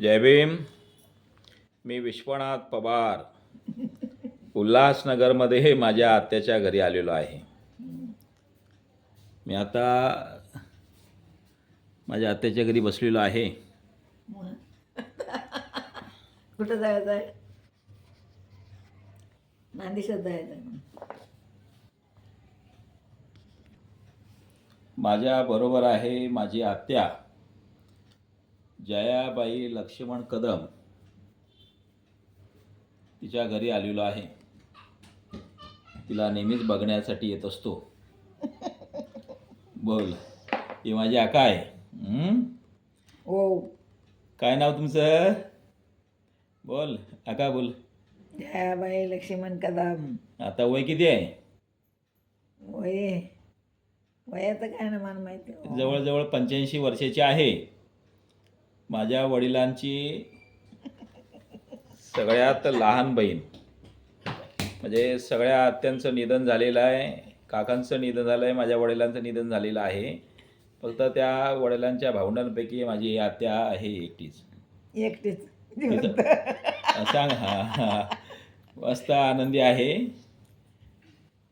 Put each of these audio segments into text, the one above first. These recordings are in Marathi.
जय भीम. मी विश्वनाथ पवार उल्हासनगरमध्ये माझ्या आत्याच्या घरी आलेलो आहे. मी आता माझ्या आत्याच्या घरी बसलेलो आहे. कुठं जायचं आहे? नांदेशात जायचं आहे. माझ्या बरोबर आहे माझी आत्या जयाबाई लक्ष्मण कदम. तिच्या घरी आलेलो आहे. तिला नेहमीच बघण्यासाठी येत असतो. बोल, ही माझी आका आहे. हो. काय नाव तुमचं? बोल आका, बोल. जयाबाई लक्ष्मण कदम. आता वय किती आहे? वयाचं काय ना मला माहिती. जवळजवळ 85 वर्षाची आहे. माझ्या वडिलांची सगळ्यात लहान बहीण. म्हणजे सगळ्या आत्यांचं निधन झालेलं आहे, काकांचं निधन झालं आहे, माझ्या वडिलांचं निधन झालेलं आहे. फक्त त्या वडिलांच्या भावंडांपैकी माझी आत्या आहे एकटीच. सांग. हां, मस्त आनंदी आहे.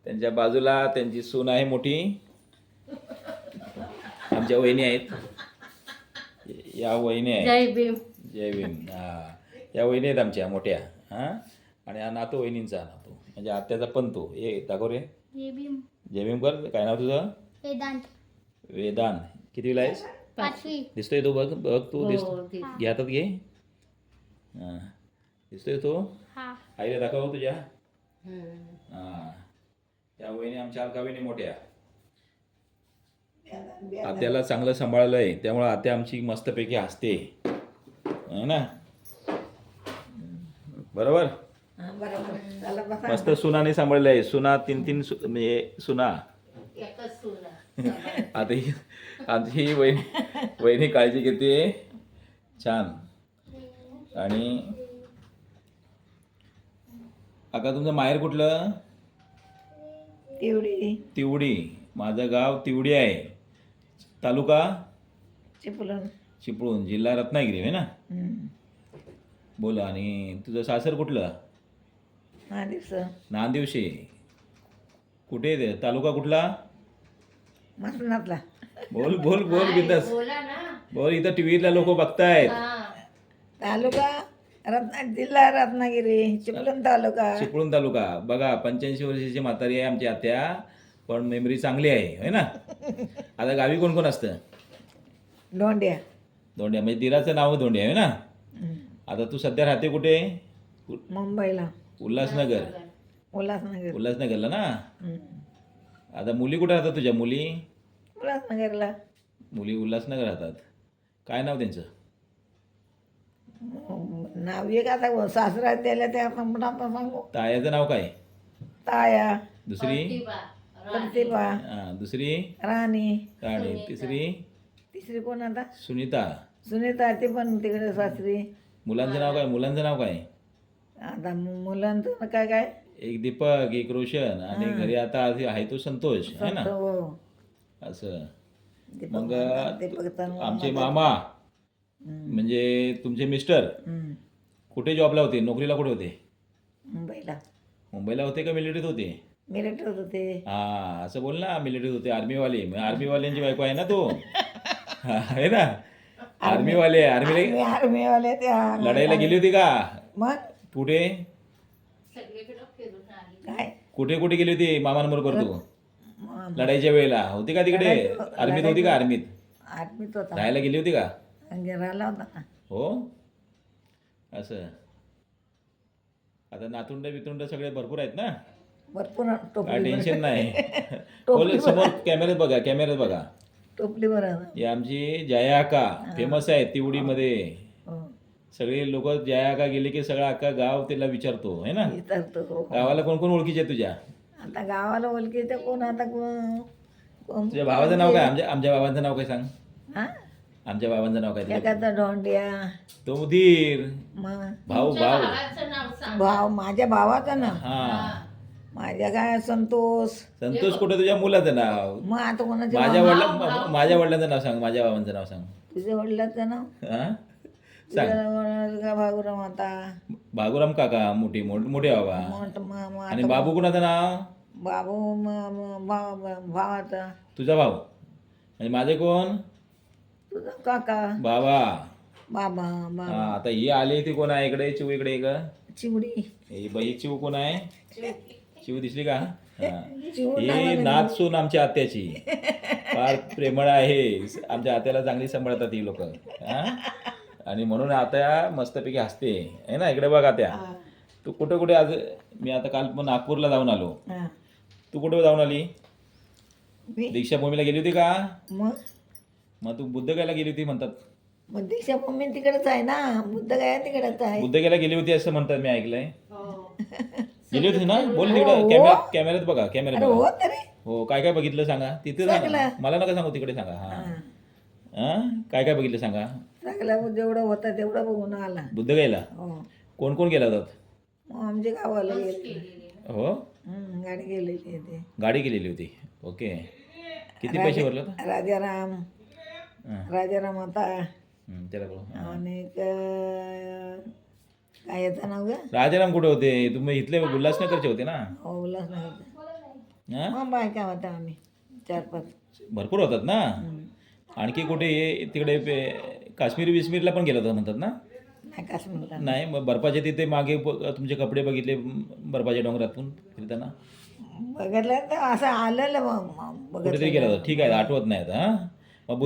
त्यांच्या बाजूला त्यांची सून आहे मोठी. आमच्या वहिनी आहेत. या वहिनी आहेत. जय भीम. जय भीम. हां, या वहिनी आहेत आमच्या मोठ्या. हां, आणि हा नातू वहिनींचा नातू म्हणजे आत्याचा पण तो. ये दाखव रे. जय भीम. जय भीम कर. काय नाव तुझं? वेदांत. वेदांत. कितवीला आहेस? 5वी. दिसतोय तो? बघ बघ तू. हो, दिसतो? घे हातात घे. हां, दिसतोय तो? हा. आईला दाखव तुझ्या. हां, या वहिनी आमच्या अलका वहिनी मोठ्या. आत्याला चांगलं सांभाळलं आहे, त्यामुळं आत्या आमची मस्तपैकी हसते, है ना? बरोबर. बरोबर. चला बसा. मस्त सुनाने सांभाळलं आहे. सुना तीन म्हणजे सुना. एकच सुना. आता ही आमची ही वहिनी काळजी घेते. छान. आणि आका तुमचं माहेर कुठलं? तेवढी तिवडी. माझं गाव तिवडी आहे. तालुका चिपळूण. चिपळूण, जिल्हा रत्नागिरी आहे ना? बोला. आणि तुझं सासर कुठलं? नांदिवशी. कुठे आहे ते? तालुका कुठला? मसनातला. बोल बोल बोल बिंदास बोला ना. बोल. इथं टीव्हीला लोक बघतायत. तालुका जिल्हा रत्नागिरी. चिपळूण तालुका. चिपळूण तालुका. बघा, 85 वर्षाची म्हातारी आहे आमची आत्या, पण मेमरी चांगली आहे, है ना? आता गावी कोण कोण असतं? लोंढ्या. धोंड्या. म्हणजे दिराचं नाव धोंड्या आहे ना? आता तू सध्या राहते कुठे? मुंबईला. उल्हासनगर. उल्हासनगर. उल्हासनगरला ना? आता मुली कुठे राहतात तुझ्या? मुली उल्हासनगरला. मुली उल्हासनगर राहतात. काय नाव त्यांचं? नाव एक आता सासरा दिल्या त्या आपण सांगू. तायाचं नाव काय? ताया. दुसरी? प्रतिभा. हां, दुसरी? राणी. राणी. तिसरी कोण आता? सुनीता. सुनीता. ती पण तिकडे सासरी. मुलांचं नाव काय? मुलांचं नाव काय? आता मुलांचं काय काय? एक दीपक, एक रोशन, आणि घरी आता आहे तो संतोष, है ना? हो. असं. दीपक मग दीपक आमचे मामा म्हणजे तुमचे मिस्टर कुठे जॉबला होते? नोकरीला कुठे होते? मुंबईला. मुंबईला होते का मिलिटरीत होते? मिलिटरीत होते. हां, असं बोल ना. मिलिटरीत होते. आर्मीवाले. आर्मीवाल्यांची बायको आहे ना तो? आहे ना? आर्मीवाले. आर्मीवाले त्या लढाईला गेली होती का? मग कुठे सगळीकडे फिरून आली. काय कुठे कुठे गेली होती मामांबरोबर करतो? मग लढाईच्या वेळेला होती का तिकडे? आर्मीत होती का? आर्मीत आर्मीत होता. राहायला गेली होती का? राहिला होता ना. हो. असं. आता नातुंड बितुंड सगळे भरपूर आहेत ना? भरपूर काय टोपली. टेन्शन नाही. बोल, समोर कॅमेऱ्यात बघा, कॅमेऱ्यात बघा. टोपलीवर. ही आमची जयाका फेमस आहे तिवडीमध्ये. हो. सगळे लोक जयाका गेले की सगळा अख्खा गाव त्याला विचारतो, है ना? विचारतो. हो. गावाला कोण कोण ओळखीचे आहे तुझ्या? आता गावाला ओळखीचं कोण आता कोण तुझ्या भावाचं नाव काय? आमच्या बाबांचं नाव काय सांग? हा? आमच्या बाबांचं नाव काय तुझ्या? एखादा ढोंड्या. तो मुदीर. मग भाऊ. भावाचं नाव सांग. भाव माझ्या भावाचं ना. हा. माझ्या काय संतोष. संतोष कुठं? तुझ्या मुलाचं नाव. मग आता कोणाच्या माझ्या वडिलांचं नाव सांग. माझ्या बाबांचं नाव सांग. तुझ्या वडिलाचं नाव. हा? सांग. तुझ्या भाऊराम होता. भागुराम काका मोठे मोठे बाबा. आणि आता बाबू कुणाचं नाव? बाबू भावाचा. तुझा भाऊ. आणि माझे कोण? तुझा काका बाबा. बाबा हा बाबा आता ही आली ती कोण आहे इकडे? चिव इकडे आहे का? चिवडी ही बाई चिव कोण आहे? चिव दिसली का? हा. चिवडा ही नाथ सून आमच्या आत्याची. फार प्रेमळ आहे. आमच्या आत्याला चांगली सांभाळतात ही लोक. आणि म्हणून आता मस्तपैकी हसते आहे ना. इकडे बघ आत्या. तू कुठे कुठे आज? मी आता काल पण नागपूरला जाऊन आलो. तू कुठे जाऊन आली? मी दीक्षाभूमीला गेली होती का? मग तू बुद्धगयाला गेली होती म्हणतात. मग दीक्षा मम्मी तिकडेच आहे ना. बुद्ध काय तिकडेच आहे. बुद्धगयाला गेली होती असं म्हणतात, मी ऐकलंय. हो. गेली होती ना? बोल हो, तिकडं हो. कॅमेऱ्यात बघा, कॅमेऱ्यात अरे बघा. हो तरी हो, काय काय बघितलं सांगा. तिथे सांगा. सगळं. मला नका सांगू, तिकडे सांगा. हा. काय काय बघितलं सांगा. सगळं जेवढं होतं तेवढं बघून आला. बुद्धगयाला हो कोण कोण गेला होतात? मग आमच्या गावाला गेले. केलेली. हो, गाडी गेलेली आहे ते. गाडी केलेली होती. ओके. किती पैसे भरले होते? राजाराम राजाराम होता. त्याला बोल. आणि काय याचं नाव ग? राजाराम कुठे होते? तुम्ही इथले उल्हासनगरचे होते ना? हो उल्हासनगर. हा? मग बायका होता आम्ही 4-5. भरपूर होतात ना. आणखी कुठे तिकडे काश्मीर बिश्मीरला पण गेला होता म्हणतात ना? नाही काश्मीरला नाही, मग बर्फाच्या तिथे मागे तुमचे कपडे बघितले बर्फाच्या डोंगरातून फिरताना? बघितलं तर असं आलेलं मग कुठेतरी गेला होता. ठीक आहे, आठवत नाही आता. हा, मग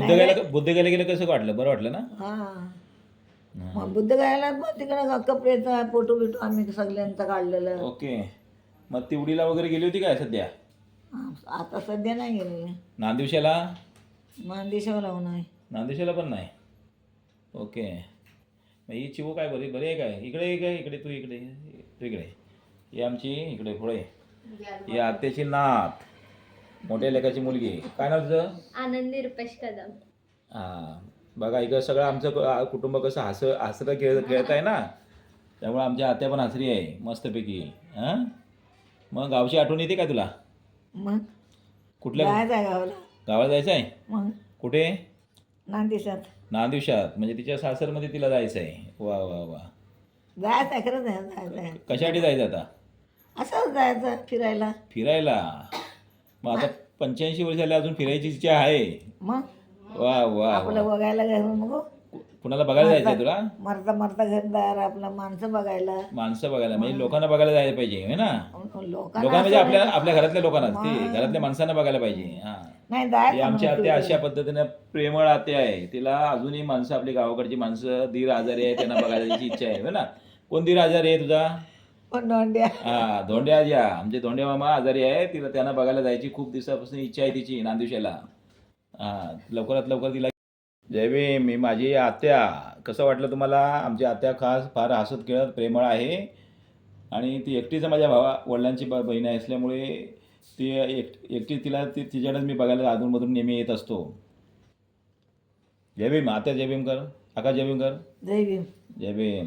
बुद्धगयाला गेलं कसं वाटलं? बरं वाटलं ना? हां मग बुद्ध गायला मग तिकडं कपड्याचा फोटो बिटो आम्ही सगळ्यांचा काढलेलं. ओके. मग तिवडीला वगैरे गेली होती काय सध्या? आता सध्या नाही गेलेलं. नांदिवशाला? मानदेशावर लावून आहे. नांदिवशाला पण नाही. ओके. मग ही चिवू काय बरी बरी आहे काय? इकडे आहे काय? इकडे तू इकडे तू इकडे. ही आमची इकडे पुढे. ही आत्याची नात, मोठ्या लेकाची मुलगी. काय नाव तुझं? आनंदी रुपेश कदम. हां, बघा इकडं सगळं आमचं कुटुंब कसं हसतं खेळत आहे ना. त्यामुळे आमच्या आत्या पण हसरी आहे मस्तपैकी. हां, मग गावची आठवण येते का तुला? मग कुठल्या जायचं आहे गावाला. गावाला जायचं आहे? मग कुठे? नांदेशात नांदिवशात. म्हणजे तिच्या सासरमध्ये तिला जायचं आहे. वा वा वा. जायचं आहे खरंच आहे जायचं आहे. कशासाठी जायचं आता? असंच जायचं फिरायला. फिरायला. मग आता 85 वर्ष झाले, अजून फिरायची इच्छा आहे? मग वा वा आपलं वा. बघायला घ्यायचं मग कुणाला बघायला जायचं आहे तुला? मरता मरता घरदार आपलं माणसं बघायला. माणसं बघायला म्हणजे लोकांना बघायला जायला पाहिजे है ना? लोकांना लोकांना म्हणजे असं आपल्या घरातल्या लोकांना, ते घरातल्या माणसांना बघायला पाहिजे. हां, नाही ही जायचं आमची म्हणून आत्या अशा पद्धतीने प्रेमळ आत्या आहे. तिला अजूनही माणसं, आपली गावाकडची माणसं, दीर आजारी आहे त्यांना बघायला जायची इच्छा आहे है ना? कोण दीर आजारी आहे तुझा? पण दोंड्या हा, धोंड्या ज्या आमचे धोंड्या मामा आजारी आहे. तिला त्यांना बघायला जायची खूप दिवसापासून इच्छा आहे तिची नांदिवशाला. हां, लवकरात लवकर तिला. जय भीम. मी माझी आत्या. कसं वाटलं तुम्हाला? आमची आत्या खास फार हसत खेळत प्रेमळ आहे. आणि ती एकटीच माझ्या वडिलांची बहीण असल्यामुळे ती एकटी तिच्याकडेच मी बघायला अधूनमधून नेहमी येत असतो. जय भीम. आत्या जय भीम कर. काका जय भीम कर. जय भीम. जय भीम.